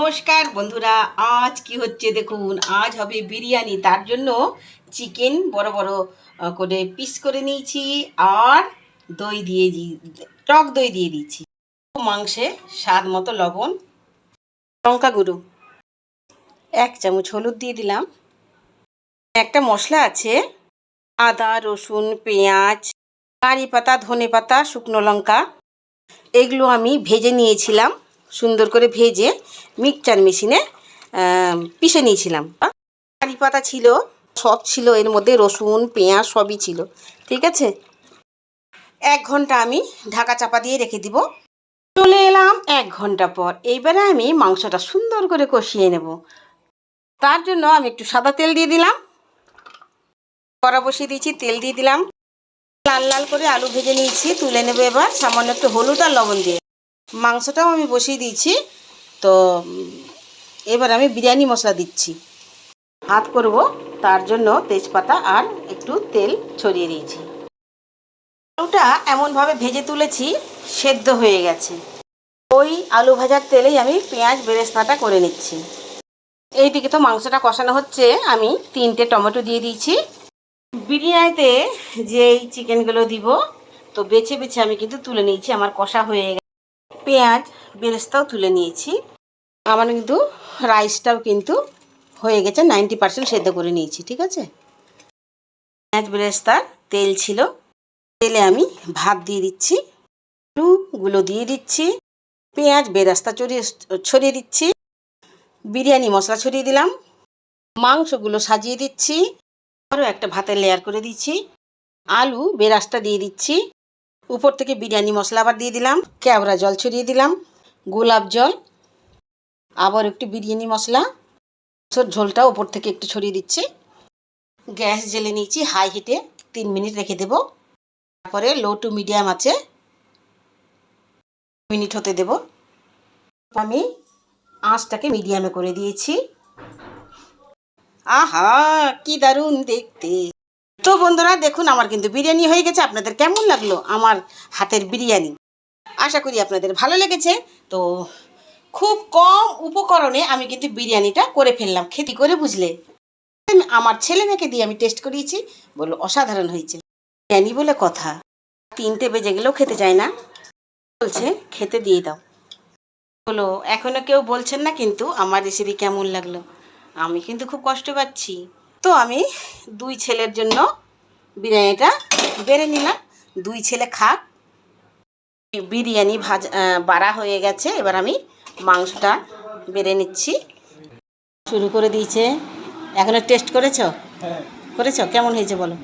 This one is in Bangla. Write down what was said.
নমস্কার বন্ধুরা, আজ কি হচ্ছে দেখুন। আজ হবে বিরিয়ানি। তার জন্য চিকেন বড় বড় করে পিস করে নিয়েছি আর দই দিয়ে টক দই দিয়ে দিয়েছি। মাংসে স্বাদ মতো লবণ, লঙ্কা গুঁড়ো, 1 চামচ হলুদ দিয়ে দিলাম। একটা মশলা আছে, আদা রসুন পেঁয়াজ কারি পাতা ধনে পাতা শুকনো লঙ্কা, এগুলো আমি ভেজে নিয়েছিলাম। সুন্দর করে ভেজে মিক্সচার মেশিনে পিষে নিয়েছিলাম। কারি পাতা ছিল, সব ছিল এর মধ্যে, রসুন পেঁয়াজ সবই ছিল। ঠিক আছে, 1 ঘন্টা আমি ঢাকা চাপা দিয়ে রেখে দিব। চলে এলাম 1 ঘন্টা পর। এইবারে আমি মাংসটা সুন্দর করে কষিয়ে নেব। তার জন্য আমি একটু সাদা তেল দিয়ে দিলাম, কড়া বসিয়ে দিয়েছি, তেল দিয়ে দিলাম। লাল লাল করে আলু ভেজে নিয়েছি, তুলে নেব। এবার সামান্য একটু হলুদ আর লবণ দিয়ে মাংসটাও আমি বসিয়ে দিয়েছি। তো এবার আমি বিরিয়ানি মশলা দিচ্ছি। ভাত করব, তার জন্য তেজপাতা আর একটু তেল ছড়িয়ে দিয়েছি। আলুটা এমনভাবে ভেজে তুলেছি, সেদ্ধ হয়ে গেছে। ওই আলু ভাজার তেলেই আমি পেঁয়াজ বেরেস্তাটা করে নিচ্ছি। এইদিকে তো মাংসটা কষানো হচ্ছে, আমি 3টে টমেটো দিয়ে দিয়েছি। বিরিয়ানিতে যেই চিকেনগুলো দিব, তো বেছে বেছে আমি কিন্তু তুলে নিয়েছি। আমার কষা হয়ে গেছে, পেঁয়াজ বেরেস্তাও তুলে নিয়েছি। আমার কিন্তু রাইসটাও কিন্তু হয়ে গেছে, 90% সেদ্ধ করে নিয়েছি। ঠিক আছে, পেঁয়াজ বেরেস্তার তেল ছিল, তেলে আমি ভাত দিয়ে দিচ্ছি, আলুগুলো দিয়ে দিচ্ছি, পেঁয়াজ বেরেস্তা ছড়িয়ে দিচ্ছি, বিরিয়ানি মশলা ছড়িয়ে দিলাম, মাংসগুলো সাজিয়ে দিচ্ছি, আরও একটা ভাতের লেয়ার করে দিচ্ছি, আলু বেরেস্তা দিয়ে দিচ্ছি, উপর থেকে বিরিয়ানি মশলা আবার দিয়ে দিলাম, কেওড়া জল ছড়িয়ে দিলাম, গোলাপ জল, আবার একটু বিরিয়ানি মশলা, ঝোলটা উপর থেকে একটু ছড়িয়ে দিচ্ছি। গ্যাস জ্বেলে নিয়েছি, হাই হিটে 3 মিনিট রেখে দেব। তারপরে লো টু মিডিয়াম আছে মিনিট হতে দেব। আমি আঁচটাকে মিডিয়ামে করে দিয়েছি। আহা, কি দারুণ দেখতে। তো বন্ধুরা দেখুন, আমার কিন্তু বিরিয়ানি হয়ে গেছে। আপনাদের কেমন লাগলো আমার হাতের বিরিয়ানি? আশা করি আপনাদের ভালো লেগেছে। তো খুব কম উপকরণে আমি কিন্তু বিরিয়ানিটা করে ফেললাম, খেতে করে বুঝলে। আমার ছেলে মেয়েকে দিয়ে আমি টেস্ট করিয়েছি, বললো অসাধারণ হয়েছে। বিরিয়ানি বলে কথা, 3টে বেজে গেলেও খেতে চায় না, বলছে খেতে দিয়ে দাও। হলো, এখনও কেউ বলছেন না কিন্তু আমার রেসিপি কেমন লাগলো। আমি কিন্তু খুব কষ্ট পাচ্ছি। তো আমি 2 ছেলের জন্য বিরিয়ানিটা বেড়ে নিলাম। 2 ছেলে খাক। বিরিয়ানি বাড়া হয়ে গেছে, এবার আমি মাংসটা বেড়ে নিচ্ছি। শুরু করে দিয়েছে। এখনো টেস্ট করেছো? করেছো? কেমন হয়েছে বলো?